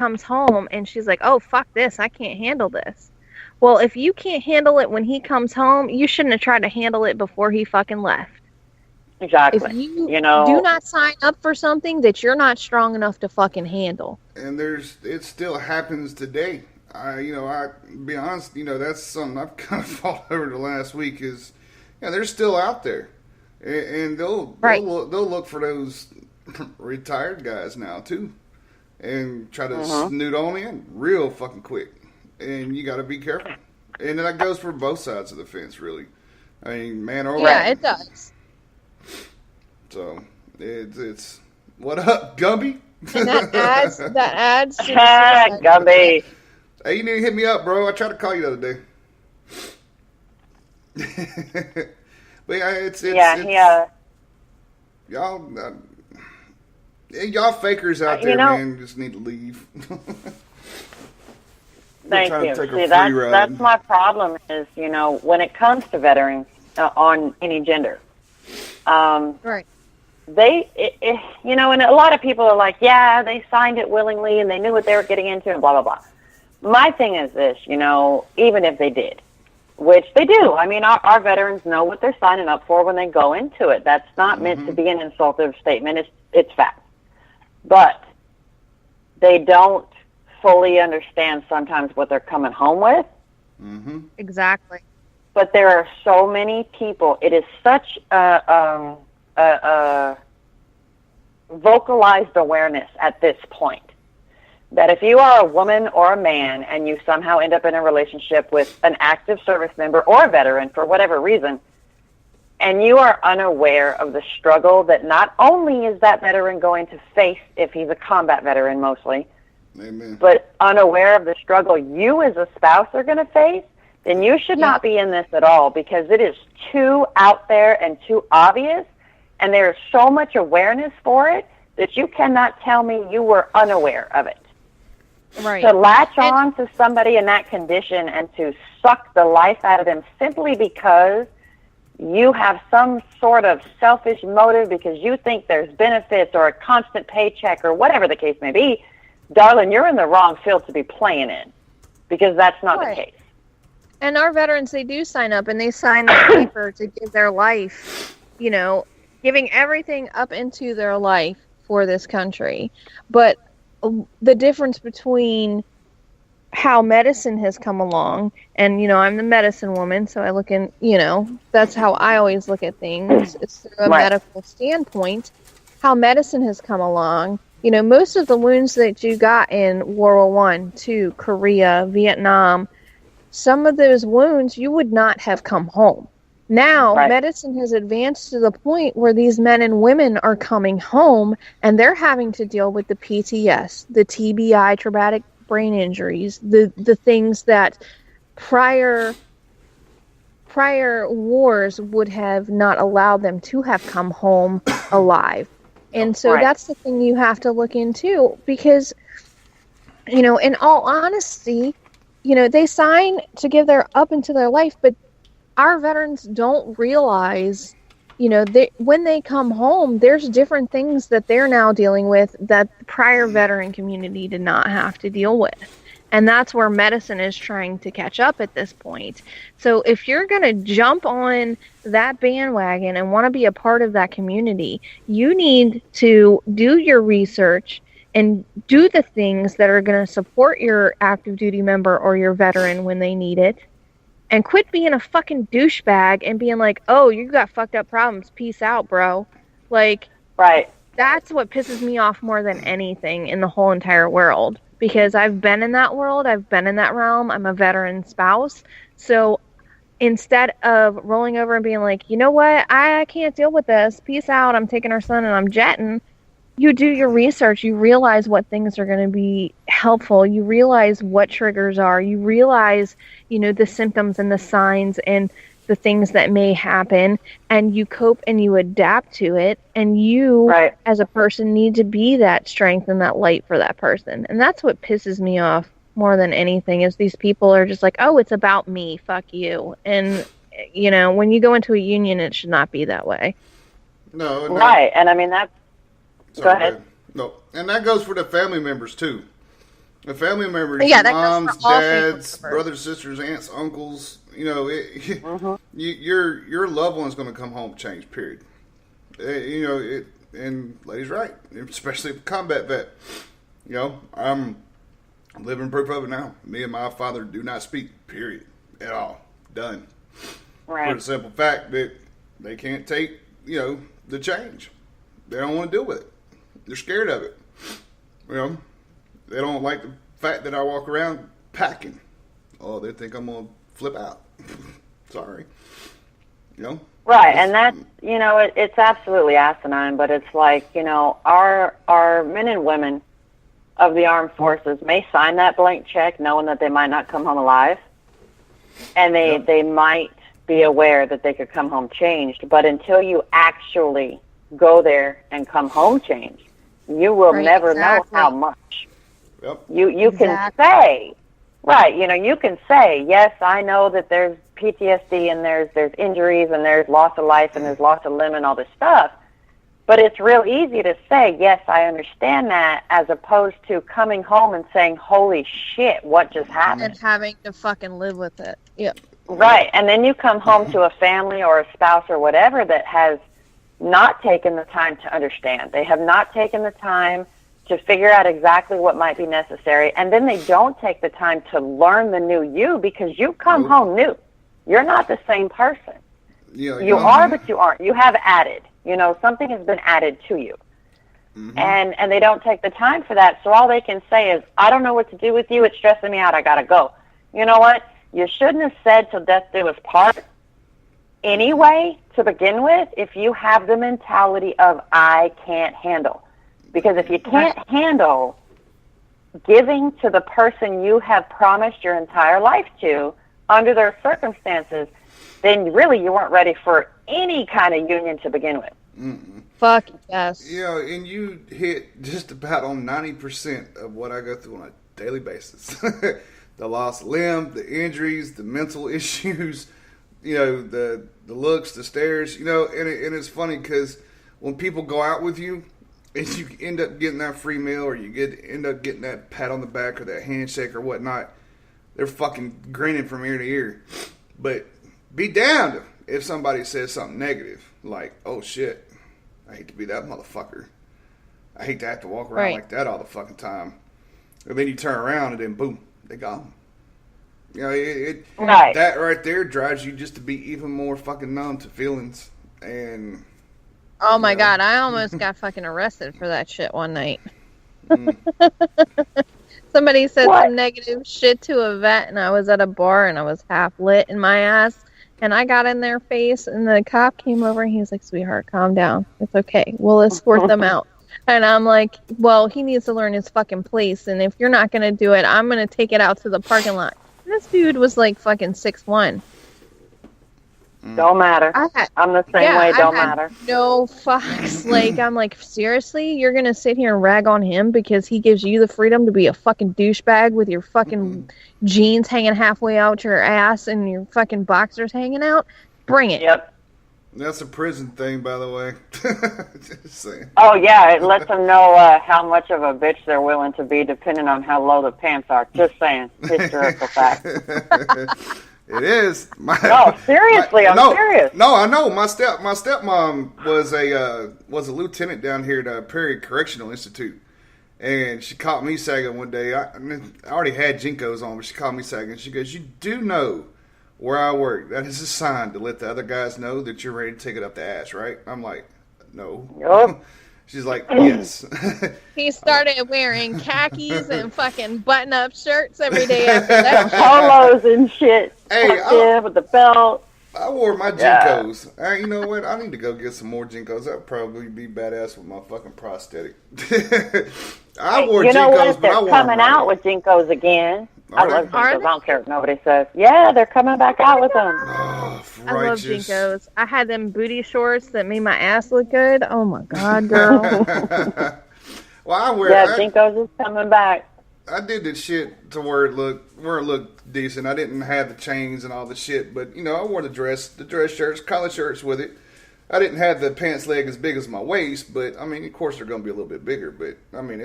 comes home and she's like, oh, fuck this, I can't handle this. Well, if you can't handle it when he comes home, you shouldn't have tried to handle it before he fucking left. If Exactly. you You do know, not sign up for something that you're not strong enough to fucking handle. And it still happens today. I be honest, that's something I've kind of fought over the last week. Is they're still out there, and Right. they'll look for those retired guys now too, and try to hmm snoot on in real fucking quick. And you got to be careful. And that goes for both sides of the fence, really. I mean, man or Yeah, right. woman. it does. So it's what up, Gumby? And that adds to the suicide rate. Gumby. Hey, you need to hit me up, bro. I tried to call you the other day. But yeah, Yeah, yeah. y'all y'all fakers out You there, know, man, just need to leave. We're thank trying you. to take a See, free that's ride. my problem is, when it comes to veterans on any gender, um, Right. and a lot of people are like, yeah, they signed it willingly and they knew what they were getting into and blah, blah, blah. My thing is this, even if they did, which they do. I mean, our veterans know what they're signing up for when they go into it. That's not meant to be an insultive statement. It's fact. But they don't fully understand sometimes what they're coming home with. Mm-hmm. Exactly. But there are so many people. It is such a vocalized awareness at this point that if you are a woman or a man and you somehow end up in a relationship with an active service member or a veteran for whatever reason, and you are unaware of the struggle that not only is that veteran going to face if he's a combat veteran mostly, Amen. but unaware of the struggle you as a spouse are going to face, then you should not be in this at all because it is too out there and too obvious, and there is so much awareness for it that you cannot tell me you were unaware of it. Right. To latch on to somebody in that condition and to suck the life out of them simply because you have some sort of selfish motive because you think there's benefits or a constant paycheck or whatever the case may be, darling, you're in the wrong field to be playing in because that's not the case. And our veterans, they do sign up and they sign the paper to give their life, giving everything up into their life for this country. But the difference between how medicine has come along, and, I'm the medicine woman, so I look in, that's how I always look at things. It's through a medical standpoint. How medicine has come along, most of the wounds that you got in World War I, II, Korea, Vietnam, some of those wounds you would not have come home. Now, medicine has advanced to the point where these men and women are coming home and they're having to deal with the PTS, the TBI, traumatic brain injuries, the things that prior wars would have not allowed them to have come home alive. And so that's the thing you have to look into because, in all honesty, they sign to give their up into their life, but our veterans don't realize, when they come home, there's different things that they're now dealing with that the prior veteran community did not have to deal with. And that's where medicine is trying to catch up at this point. So if you're going to jump on that bandwagon and want to be a part of that community, you need to do your research and do the things that are going to support your active duty member or your veteran when they need it. And quit being a fucking douchebag and being like, oh, you got fucked up problems. Peace out, bro. Like, that's what pisses me off more than anything in the whole entire world. Because I've been in that world. I've been in that realm. I'm a veteran spouse. So instead of rolling over and being like, you know what? I can't deal with this. Peace out. I'm taking our son and I'm jetting. You do your research, you realize what things are going to be helpful, you realize what triggers are, you realize, the symptoms and the signs and the things that may happen, and you cope and you adapt to it, and you, as a person, need to be that strength and that light for that person. And that's what pisses me off more than anything, is these people are just like, oh, it's about me, fuck you. And, when you go into a union, it should not be that way. No. And I mean, that's... Go ahead. No, and that goes for the family members too. The family members, Yeah, that moms, goes for all family dads, members. brothers, sisters, aunts, uncles. You know, Mm-hmm. your loved one's going to come home changed. Period. You know it, and lady's right, especially a combat vet. You know, I'm living proof of it now. Me and my father do not speak. Period. At all. Done. Right. For the simple fact that they can't take, you know, the change. They don't want to deal with it. They're scared of it. You know, they don't like the fact that I walk around packing. Oh, they think I'm going to flip out. Sorry. You know? Right, and that's, you know, it's absolutely asinine, but it's like, you know, our men and women of the armed forces may sign that blank check knowing that they might not come home alive, and they might be aware that they could come home changed, but until you actually go there and come home changed, you will never know how much. Yep. You can say, right, you know, you can say, yes, I know that there's PTSD and there's injuries and there's loss of life and there's loss of limb and all this stuff, but it's real easy to say, yes, I understand that, as opposed to coming home and saying, holy shit, what just happened? And having to fucking live with it. Yep. Right, and then you come home to a family or a spouse or whatever that has not taken the time to understand. They have not taken the time to figure out exactly what might be necessary, and then they don't take the time to learn the new you, because you come home new. You're not the same person. Yeah, you are, but you aren't. You have added. You know, something has been added to you. Mm-hmm. And they don't take the time for that, so all they can say is, I don't know what to do with you, it's stressing me out, I gotta go. You know what? You shouldn't have said till death do us part anyway, to begin with, if you have the mentality of, I can't handle. Because if you can't handle giving to the person you have promised your entire life to, under their circumstances, then really you weren't ready for any kind of union to begin with. Mm-mm. Fuck yes. Yeah, and you hit just about on 90% of what I go through on a daily basis. The lost limb, the injuries, the mental issues, you know, the looks, the stares, you know, and it's funny because when people go out with you and you end up getting that free meal, or you end up getting that pat on the back or that handshake or whatnot, they're fucking grinning from ear to ear. But be damned if somebody says something negative, like, oh shit, I hate to be that motherfucker. I hate to have to walk around like that all the fucking time. And then you turn around and then boom, they gone. You know, that right there drives you just to be even more fucking numb to feelings. And oh my god, I almost got fucking arrested for that shit one night. Somebody said some negative shit to a vet, and I was at a bar and I was half lit in my ass, and I got in their face, and the cop came over and he was like, sweetheart, calm down, it's okay, we'll escort them out. And I'm like, well, he needs to learn his fucking place, and if you're not gonna do it, I'm gonna take it out to the parking lot. And this dude was like fucking 6'1". Don't matter. I'm the same way. Don't matter. No fucks. Like, I'm like, seriously? You're going to sit here and rag on him because he gives you the freedom to be a fucking douchebag with your fucking jeans hanging halfway out your ass and your fucking boxers hanging out? Bring it. Yep. That's a prison thing, by the way. Just saying. Oh, yeah. It lets them know how much of a bitch they're willing to be, depending on how low the pants are. Just saying. Historical fact. It is. No, seriously, I'm serious. No, I know. My stepmom was a lieutenant down here at Perry Correctional Institute, and she caught me sagging one day. I already had Jinkos on, but she caught me sagging. She goes, "You do know where I work. That is a sign to let the other guys know that you're ready to take it up the ass, right?" I'm like, "No." Yep. She's like, "Yes." He started wearing khakis and fucking button-up shirts every day after that. Polos and shit. Hey, with the belt. I wore my Jinkos. You know what? I need to go get some more Jinkos. That would probably be badass with my fucking prosthetic. I wore Jinkos, what? They're coming out with Jinkos again. I love Jinkos. I don't care what nobody says. Yeah, they're coming back out with them. Oh, I love Jinkos. I had them booty shorts that made my ass look good. Oh my god, girl. Well, Jinkos is coming back. I did this shit to where it looked decent. I didn't have the chains and all the shit, but you know, I wore the dress shirts, collar shirts with it. I didn't have the pants leg as big as my waist, but I mean, of course, they're going to be a little bit bigger. But I mean,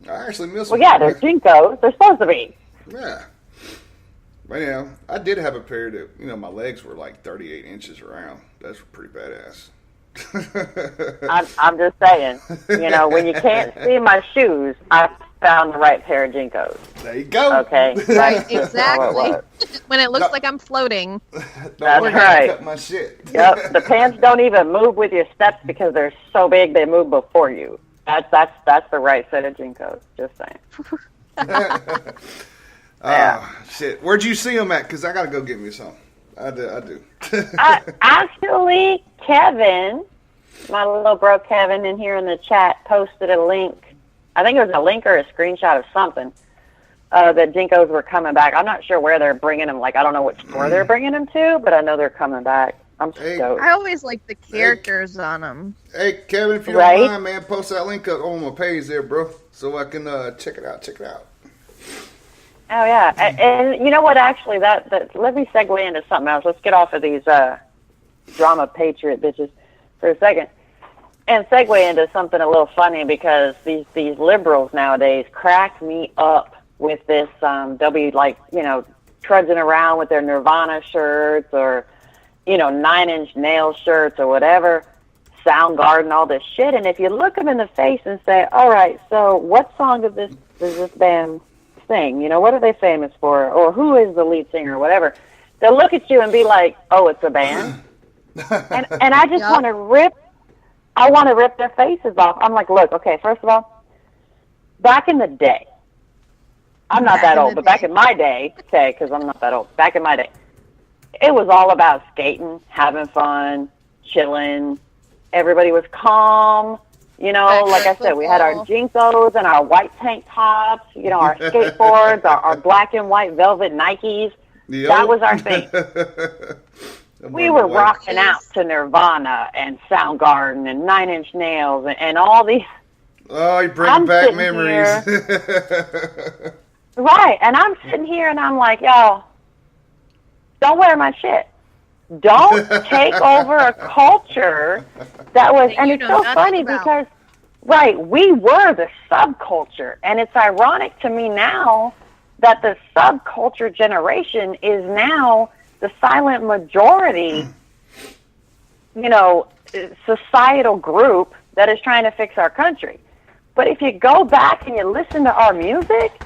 I actually miss Well, them. yeah, they're Jinkos. They're supposed to be. Yeah. But, I did have a pair that, my legs were like 38 inches around. That's pretty badass. I'm just saying, when you can't see my shoes, I found the right pair of Jinkos. There you go. Okay. Right, exactly. When it looks like I'm floating. That's right. Cut my shit. Yep. The pants don't even move with your steps because they're so big they move before you. That's the right set of Jinkos. Just saying. Shit. Where'd you see them at? Because I got to go get me some. I do. Actually, Kevin, my little bro Kevin in here in the chat, posted a link. I think it was a link or a screenshot of something that Jinkos were coming back. I'm not sure where they're bringing them. Like, I don't know which store they're bringing them to, but I know they're coming back. I'm stoked. I always like the characters on them. Hey, Kevin, if you don't mind, man, post that link up on my page there, bro, so I can check it out. Oh, yeah. And you know what, actually, that let me segue into something else. Let's get off of these drama patriot bitches for a second and segue into something a little funny, because these liberals nowadays crack me up with this. They'll be like, trudging around with their Nirvana shirts or, 9-inch nail shirts or whatever, Soundgarden, all this shit. And if you look them in the face and say, all right, so what song does this band sing? What are they famous for? Or who is the lead singer or whatever? They'll look at you and be like, oh, it's a band. and I just want to rip their faces off. I'm like, look, okay, first of all, back in the day, I'm not that old, but back in my day, okay, because I'm not that old, back in my day, it was all about skating, having fun, chilling. Everybody was calm. Like I said, we had our Jinkos and our white tank tops, our skateboards, our black and white velvet Nikes. Yep. That was our thing. We were rocking out to Nirvana and Soundgarden and 9-inch Nails and all these. Oh, you bring back memories. Right, and I'm sitting here and I'm like, yo, don't wear my shit. Don't take over a culture that was, and it's so funny because, right, we were the subculture, and it's ironic to me now that the subculture generation is now the silent majority, societal group that is trying to fix our country. But if you go back and you listen to our music,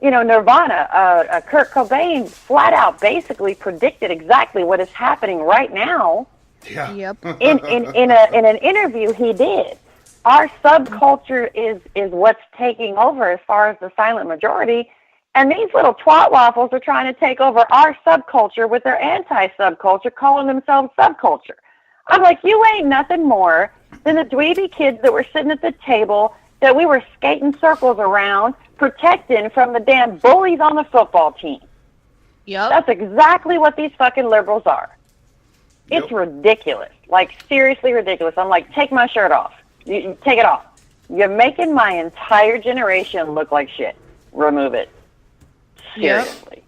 Nirvana, Kurt Cobain flat out basically predicted exactly what is happening right now. Yeah. Yep. In an interview he did. Our subculture is what's taking over as far as the silent majority. And these little twat waffles are trying to take over our subculture with their anti-subculture, calling themselves subculture. I'm like, you ain't nothing more than the dweeby kids that were sitting at the table that we were skating circles around, protecting from the damn bullies on the football team. Yep. That's exactly what these fucking liberals are. Yep. It's ridiculous. Like, seriously ridiculous. I'm like, take my shirt off. You take it off. You're making my entire generation look like shit. Remove it. Seriously.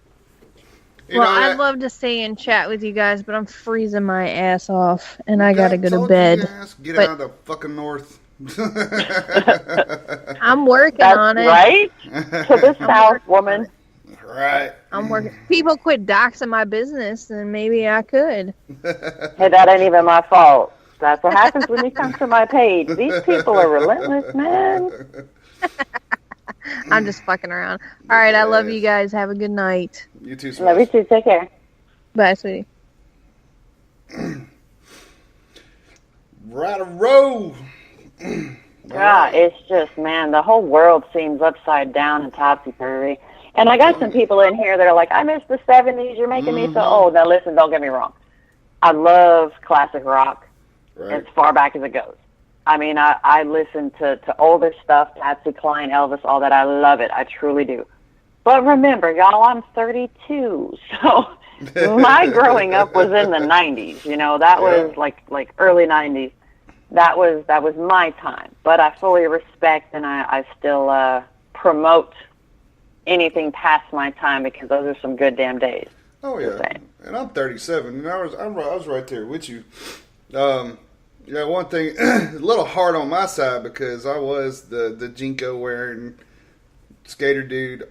Yep. Well, I'd love to stay and chat with you guys, but I'm freezing my ass off, and I gotta go to bed. Get out of the fucking north. I'm working on it. Right? To the south, woman. Right. I'm working. People quit doxing my business, and maybe I could. Hey, that ain't even my fault. That's what happens when you come to my page. These people are relentless, man. I'm just fucking around. All right, I love you guys. Have a good night. You too, Smash. Love you too. Take care. Bye, sweetie. Right a row. Yeah, it's just, man, the whole world seems upside down and topsy-turvy. And I got some people in here that are like, I miss the 70s. You're making me so old. Now, listen, don't get me wrong. I love classic rock as far back as it goes. I mean, I listen to older stuff, Patsy Cline, Elvis, all that. I love it. I truly do. But remember, y'all, I'm 32. So my growing up was in the 90s. That was like early 90s. That was my time. But I fully respect and I still promote anything past my time because those are some good damn days. Oh, yeah. And I'm 37, and I was right there with you. One thing, a little hard on my side because I was the Jinko wearing skater dude